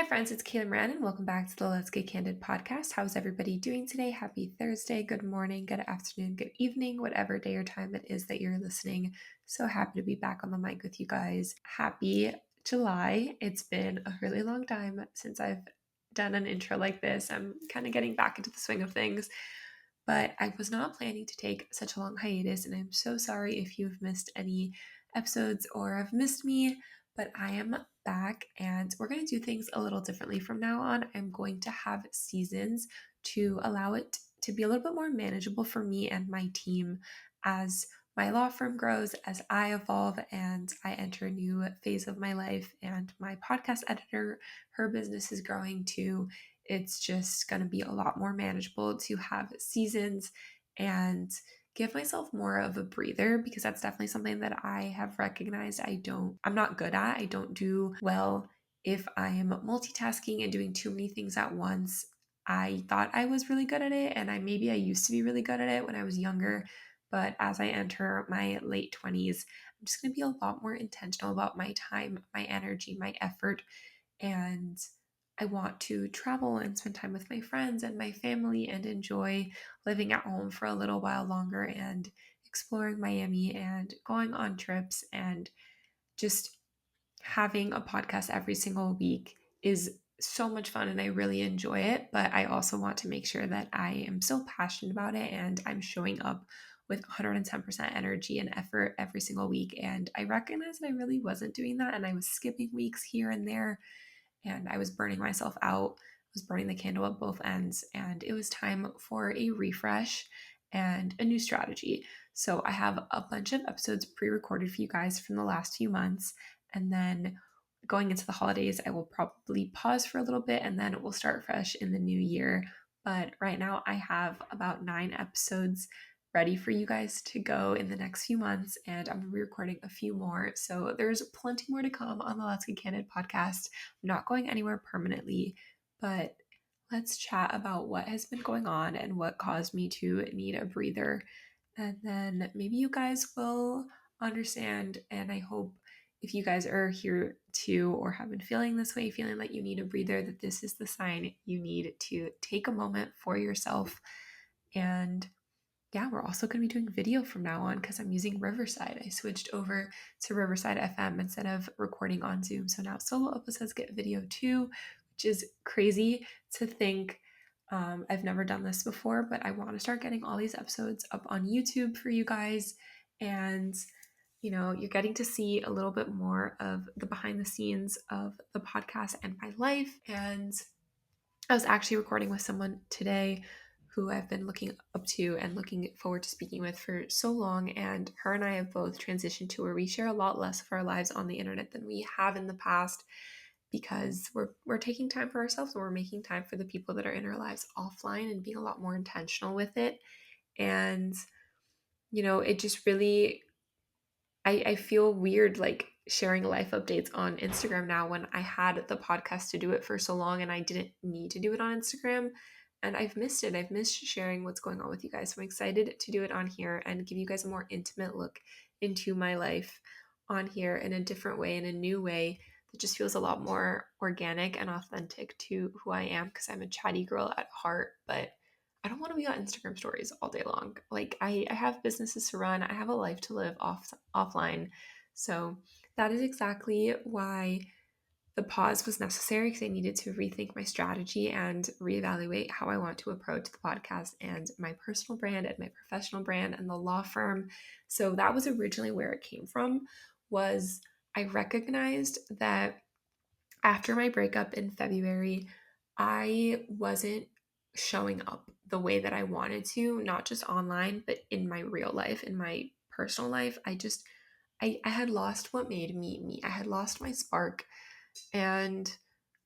Hi friends, it's Kayla Moran and welcome back to the Let's Get Candid podcast. How's everybody doing today? Happy Thursday, good morning, good afternoon, good evening, whatever day or time it is that you're listening. So happy to be back on the mic with you guys. Happy July. It's been a really long time since I've done an intro like this. I'm kind of getting back into the swing of things, but I was not planning to take such a long hiatus, and I'm so sorry if you've missed any episodes or have missed me, but I am back and we're going to do things a little differently from now on. I'm going to have seasons to allow it to be a little bit more manageable for me and my team as my law firm grows, as I evolve and I enter a new phase of my life, and my podcast editor, her business is growing too. It's just going to be a lot more manageable to have seasons and give myself more of a breather, because that's definitely something that I have recognized I'm not good at. I don't do well if I am multitasking and doing too many things at once. I thought I was really good at it, and I used to be really good at it when I was younger, but as I enter my late 20s, I'm just going to be a lot more intentional about my time, my energy, my effort, and I want to travel and spend time with my friends and my family and enjoy living at home for a little while longer and exploring Miami and going on trips, and just having a podcast every single week is so much fun and I really enjoy it. But I also want to make sure that I am so passionate about it and I'm showing up with 110% energy and effort every single week. And I recognize that I really wasn't doing that, and I was skipping weeks here and there, and I was burning myself out. I was burning the candle at both ends, and it was time for a refresh and a new strategy. So I have a bunch of episodes pre-recorded for you guys from the last few months, and then going into the holidays, I will probably pause for a little bit and then we'll start fresh in the new year. But right now I have about 9 episodes ready for you guys to go in the next few months, and I'm re-recording a few more. So there's plenty more to come on the Let's Get Candid podcast. I'm not going anywhere permanently, but let's chat about what has been going on and what caused me to need a breather. And then maybe you guys will understand. And I hope if you guys are here too, or have been feeling this way, feeling like you need a breather, that this is the sign you need to take a moment for yourself. And yeah, we're also going to be doing video from now on because I'm using Riverside. I switched over to Riverside FM instead of recording on Zoom. So now solo episodes get video too, which is crazy to think. I've never done this before, but I want to start getting all these episodes up on YouTube for you guys. And, you're getting to see a little bit more of the behind the scenes of the podcast and my life. And I was actually recording with someone today who I've been looking up to and looking forward to speaking with for so long. And her and I have both transitioned to where we share a lot less of our lives on the internet than we have in the past, because we're taking time for ourselves and we're making time for the people that are in our lives offline and being a lot more intentional with it. And, it just really, I feel weird like sharing life updates on Instagram now when I had the podcast to do it for so long and I didn't need to do it on Instagram. And I've missed it. I've missed sharing what's going on with you guys. So I'm excited to do it on here and give you guys a more intimate look into my life on here in a different way, in a new way that just feels a lot more organic and authentic to who I am, because I'm a chatty girl at heart, but I don't want to be on Instagram stories all day long. Like I have businesses to run. I have a life to live offline. So that is exactly why the pause was necessary, because I needed to rethink my strategy and reevaluate how I want to approach the podcast and my personal brand and my professional brand and the law firm. So that was originally where it came from. Was I recognized that after my breakup in February, I wasn't showing up the way that I wanted to, not just online, but in my real life, in my personal life. I had lost what made me me. I had lost my spark, and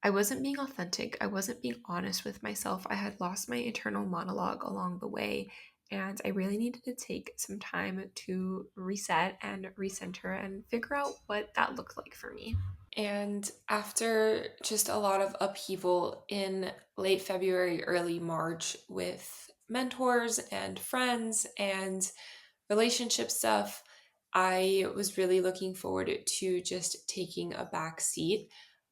I wasn't being authentic. I wasn't being honest with myself. I had lost my internal monologue along the way, and I really needed to take some time to reset and recenter and figure out what that looked like for me. And after just a lot of upheaval in late February, early March with mentors and friends and relationship stuff, I was really looking forward to just taking a back seat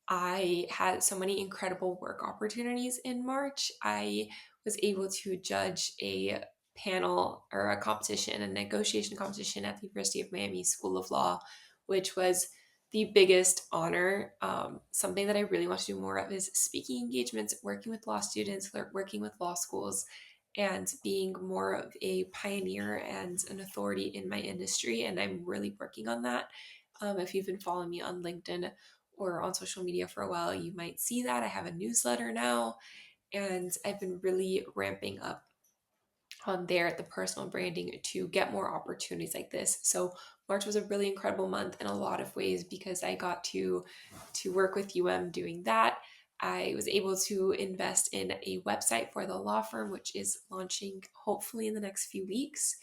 I had so many incredible work opportunities in March. I was able to judge a panel or a competition, a negotiation competition at the University of Miami School of Law, which was the biggest honor. Something that I really want to do more of is speaking engagements, working with law students, working with law schools, and being more of a pioneer and an authority in my industry. And I'm really working on that. If you've been following me on LinkedIn or on social media for a while, you might see that I have a newsletter now, and I've been really ramping up on there at the personal branding to get more opportunities like this. So March was a really incredible month in a lot of ways because I got to work with doing that. I was able to invest in a website for the law firm, which is launching hopefully in the next few weeks.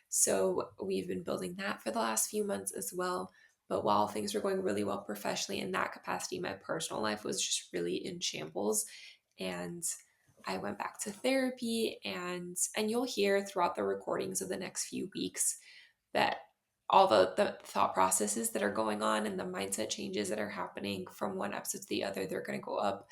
So we've been building that for the last few months as well. But while things were going really well professionally in that capacity, my personal life was just really in shambles. And I went back to therapy, and you'll hear throughout the recordings of the next few weeks that all the thought processes that are going on and the mindset changes that are happening from one episode to the other, they're going to go up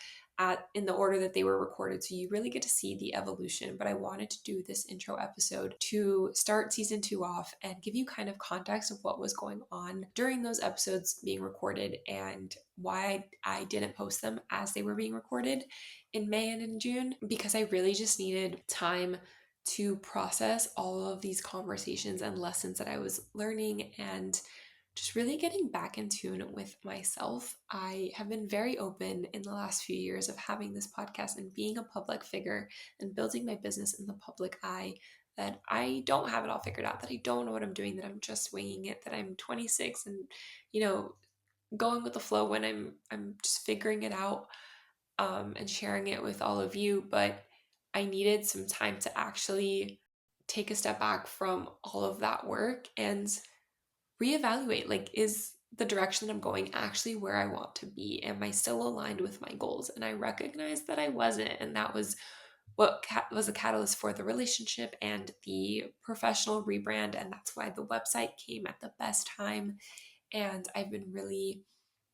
in the order that they were recorded. So you really get to see the evolution. But I wanted to do this intro episode to start season 2 off and give you kind of context of what was going on during those episodes being recorded and why I didn't post them as they were being recorded in May and in June, because I really just needed time to process all of these conversations and lessons that I was learning and just really getting back in tune with myself. I have been very open in the last few years of having this podcast and being a public figure and building my business in the public eye, that I don't have it all figured out, that I don't know what I'm doing, that I'm just winging it, that I'm 26 and, going with the flow when I'm just figuring it out, and sharing it with all of you. But I needed some time to actually take a step back from all of that work and reevaluate, like, is the direction that I'm going actually where I want to be? Am I still aligned with my goals? And I recognized that I wasn't. And that was what was a catalyst for the relationship and the professional rebrand. And that's why the website came at the best time. And I've been really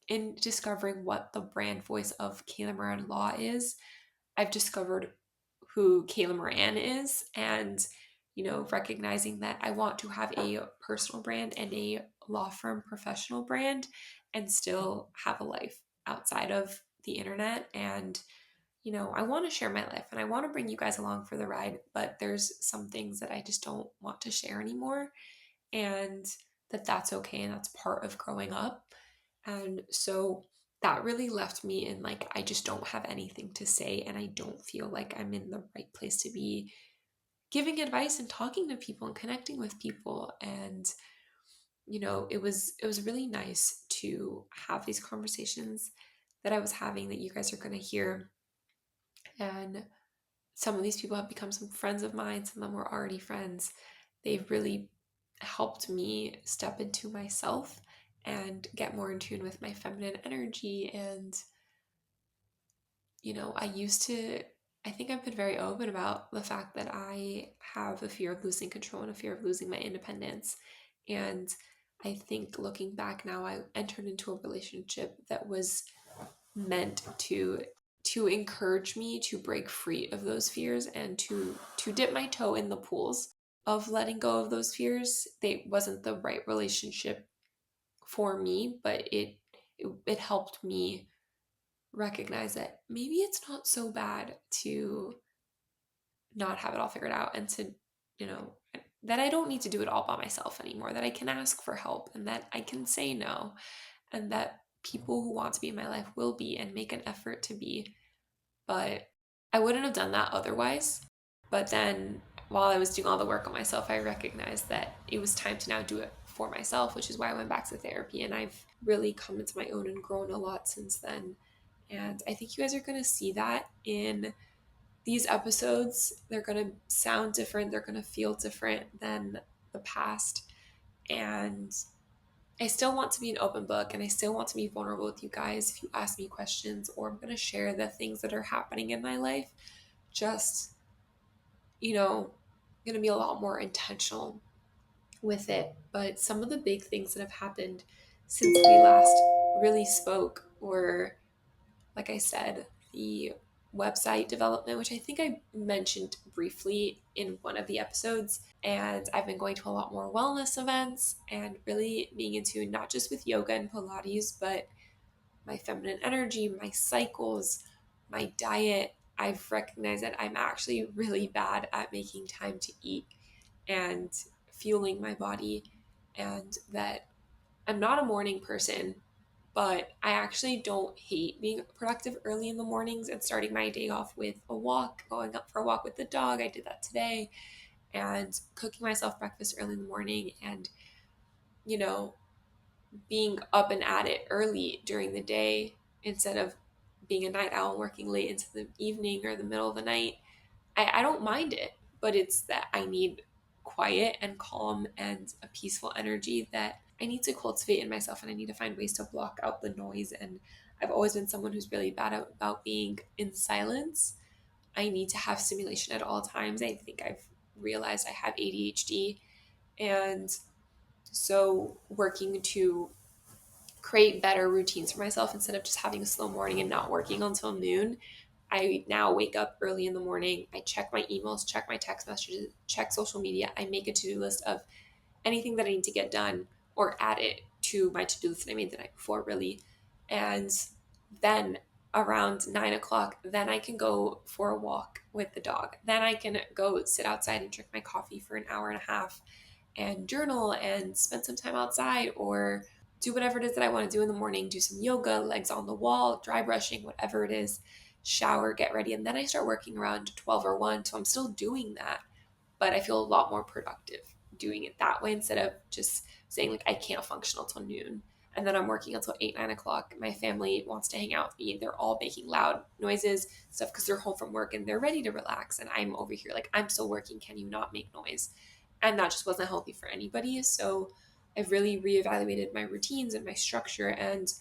in discovering what the brand voice of Kayla Moran Law is. I've discovered who Kayla Moran is, and recognizing that I want to have a personal brand and a law firm professional brand and still have a life outside of the internet. And I want to share my life and I want to bring you guys along for the ride, but there's some things that I just don't want to share anymore, and that's okay, and that's part of growing up. And so that really left me in, like, I just don't have anything to say, and I don't feel like I'm in the right place to be giving advice and talking to people and connecting with people. And it was really nice to have these conversations that I was having that you guys are going to hear. And some of these people have become some friends of mine, some of them were already friends. They've really helped me step into myself and get more in tune with my feminine energy. And I think I've been very open about the fact that I have a fear of losing control and a fear of losing my independence. And I think looking back now, I entered into a relationship that was meant to encourage me to break free of those fears and to dip my toe in the pools of letting go of those fears. They wasn't the right relationship for me, but it helped me recognize that maybe it's not so bad to not have it all figured out, and to, that I don't need to do it all by myself anymore, that I can ask for help and that I can say no, and that people who want to be in my life will be and make an effort to be. But I wouldn't have done that otherwise. But then while I was doing all the work on myself, I recognized that it was time to now do it for myself, which is why I went back to therapy. And I've really come into my own and grown a lot since then. And I think you guys are going to see that in these episodes. They're going to sound different. They're going to feel different than the past. And I still want to be an open book, and I still want to be vulnerable with you guys if you ask me questions, or I'm going to share the things that are happening in my life. Just, going to be a lot more intentional with it. But some of the big things that have happened since we last really spoke were like I said, the website development, which I think I mentioned briefly in one of the episodes. And I've been going to a lot more wellness events and really being into not just with yoga and Pilates, but my feminine energy, my cycles, my diet. I've recognized that I'm actually really bad at making time to eat and fueling my body, and that I'm not a morning person, but I actually don't hate being productive early in the mornings and starting my day off with a walk, going up for a walk with the dog. I did that today, and cooking myself breakfast early in the morning, and, you know, being up and at it early during the day instead of being a night owl and working late into the evening or the middle of the night. I don't mind it, but it's that I need quiet and calm and a peaceful energy that I need to cultivate in myself, and I need to find ways to block out the noise. And I've always been someone who's really bad about being in silence. I need to have stimulation at all times. I think I've realized I have ADHD, and so working to create better routines for myself instead of just having a slow morning and not working until noon. I now wake up early in the morning. I check my emails, check my text messages, check social media. I make a to-do list of anything that I need to get done or add it to my to-do list that I made the night before, really. And then around 9 o'clock, then I can go for a walk with the dog. Then I can go sit outside and drink my coffee for an hour and a half and journal and spend some time outside, or do whatever it is that I want to do in the morning, do some yoga, legs on the wall, dry brushing, whatever it is, shower, get ready. And then I start working around 12 or 1. So I'm still doing that, but I feel a lot more productive doing it that way instead of just saying like I can't function until noon. And then I'm working until 8, 9 o'clock. My family wants to hang out with me. They're all making loud noises, stuff, because they're home from work and they're ready to relax. And I'm over here like, I'm still working. Can you not make noise? And that just wasn't healthy for anybody. So I've really reevaluated my routines and my structure and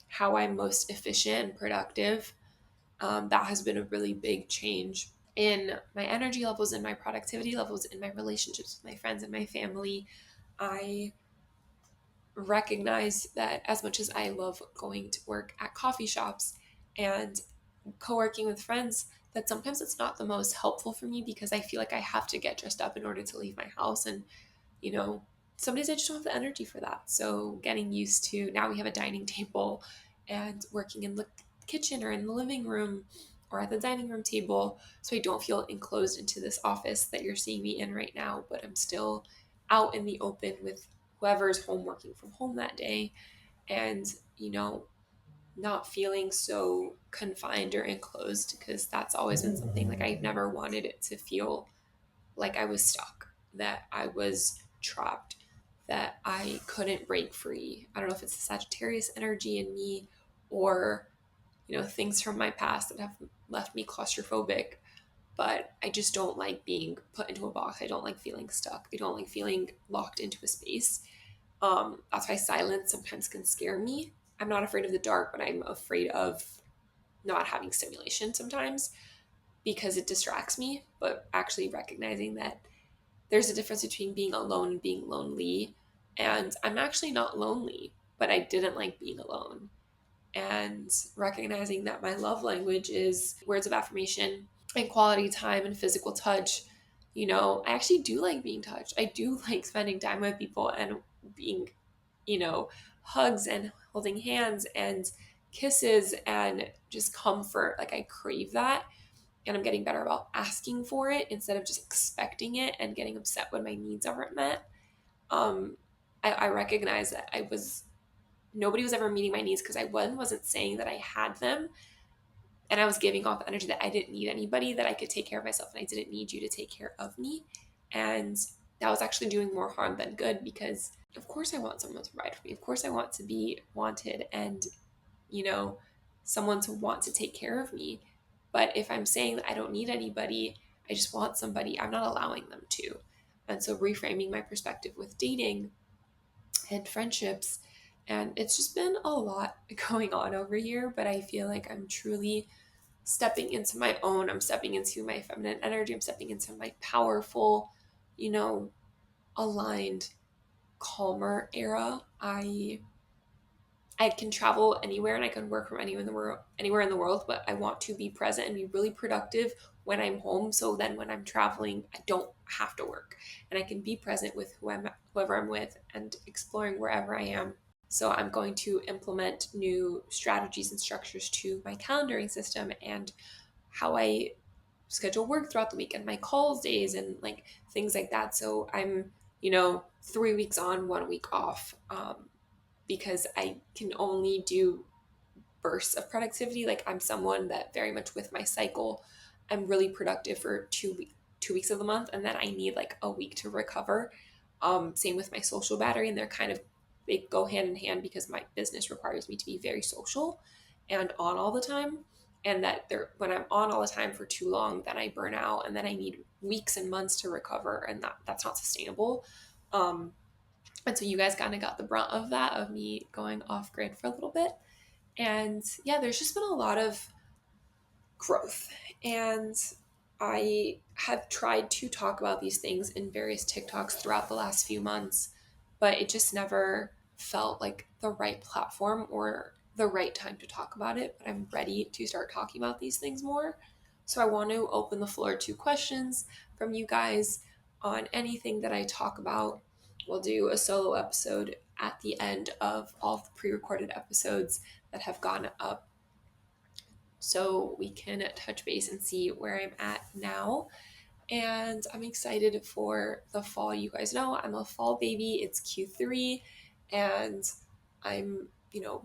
how I'm most efficient and productive. That has been a really big change in my energy levels, in my productivity levels, in my relationships with my friends and my family. I recognize that as much as I love going to work at coffee shops and co-working with friends, that sometimes it's not the most helpful for me because I feel like I have to get dressed up in order to leave my house. And, you know, some days I just don't have the energy for that. So getting used to, now we have a dining table, and working in the kitchen or in the living room or at the dining room table, so I don't feel enclosed into this office that you're seeing me in right now, but I'm still out in the open with whoever's home working from home that day. And, not feeling so confined or enclosed, because that's always been something like I've never wanted it to feel like I was stuck, that I was trapped, that I couldn't break free. I don't know if it's the Sagittarius energy in me or, things from my past that have left me claustrophobic, but I just don't like being put into a box. I don't like feeling stuck. I don't like feeling locked into a space. That's why silence sometimes can scare me. I'm not afraid of the dark, but I'm afraid of not having stimulation sometimes because it distracts me. But actually recognizing that there's a difference between being alone and being lonely. And I'm actually not lonely, but I didn't like being alone. And recognizing that my love language is words of affirmation and quality time and physical touch. I actually do like being touched. I do like spending time with people and being, hugs and holding hands and kisses and just comfort. Like, I crave that. And I'm getting better about asking for it instead of just expecting it and getting upset when my needs aren't met. I recognize that nobody was ever meeting my needs because I wasn't saying that I had them. And I was giving off energy that I didn't need anybody, that I could take care of myself and I didn't need you to take care of me. And that was actually doing more harm than good, because of course I want someone to ride for me. Of course I want to be wanted and, someone to want to take care of me. But if I'm saying that I don't need anybody, I just want somebody, I'm not allowing them to. And so reframing my perspective with dating and friendships, and it's just been a lot going on over here, but I feel like I'm truly stepping into my own. I'm stepping into my feminine energy. I'm stepping into my powerful, aligned, calmer era. I I can travel anywhere and I can work from anywhere in the world, but I want to be present and be really productive when I'm home. So then when I'm traveling, I don't have to work and I can be present with whoever I'm with and exploring wherever I am. So I'm going to implement new strategies and structures to my calendaring system and how I schedule work throughout the week and my calls days and like things like that. So I'm, 3 weeks on, 1 week off. Because I can only do bursts of productivity. Like I'm someone that very much with my cycle, I'm really productive for 2 weeks of the month, and then I need like a week to recover. Same with my social battery, and they go hand in hand because my business requires me to be very social and on all the time. And when I'm on all the time for too long, then I burn out, and then I need weeks and months to recover, and that's not sustainable. Um, and so you guys kind of got the brunt of that, of me going off grid for a little bit. And yeah, there's just been a lot of growth. And I have tried to talk about these things in various TikToks throughout the last few months, but it just never felt like the right platform or the right time to talk about it. But I'm ready to start talking about these things more. So I want to open the floor to questions from you guys on anything that I talk about. We'll do a solo episode at the end of all the pre-recorded episodes that have gone up so we can touch base and see where I'm at now. And I'm excited for the fall. You guys know I'm a fall baby. It's Q3 and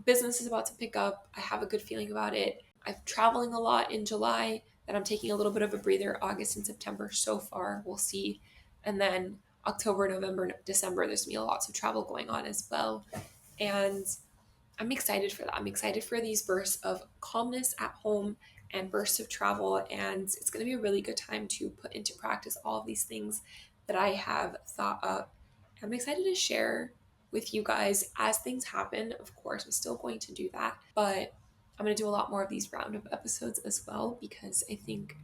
business is about to pick up. I have a good feeling about it. I'm traveling a lot in July, then I'm taking a little bit of a breather August and September so far. We'll see. And then October, November, December, there's going to be lots of travel going on as well. And I'm excited for that. I'm excited for these bursts of calmness at home and bursts of travel. And it's going to be a really good time to put into practice all of these things that I have thought up. I'm excited to share with you guys as things happen. Of course, I'm still going to do that, but I'm going to do a lot more of these roundup episodes as well because I think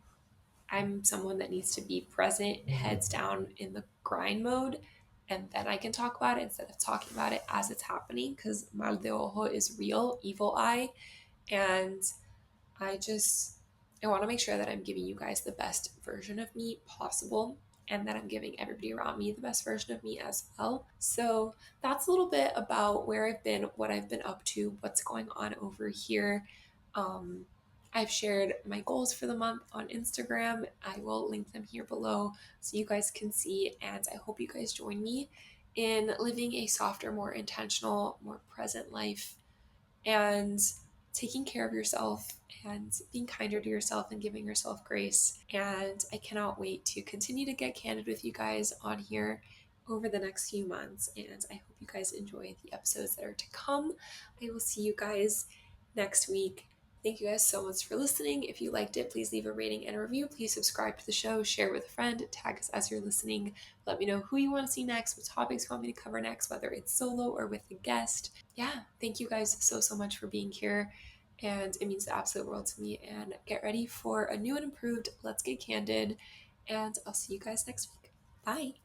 I'm someone that needs to be present, heads down in the grind mode, and then I can talk about it instead of talking about it as it's happening because mal de ojo is real, evil eye, and I want to make sure that I'm giving you guys the best version of me possible and that I'm giving everybody around me the best version of me as well. So that's a little bit about where I've been, what I've been up to, what's going on over here. I've shared my goals for the month on Instagram. I will link them here below so you guys can see, and I hope you guys join me in living a softer, more intentional, more present life and taking care of yourself and being kinder to yourself and giving yourself grace. And I cannot wait to continue to get candid with you guys on here over the next few months. And I hope you guys enjoy the episodes that are to come. I will see you guys next week. Thank you guys so much for listening. If you liked it, please leave a rating and a review. Please subscribe to the show, share with a friend, tag us as you're listening. Let me know who you want to see next, what topics you want me to cover next, whether it's solo or with a guest. Yeah, thank you guys so much for being here. And it means the absolute world to me. And get ready for a new and improved Let's Get Candid. And I'll see you guys next week. Bye.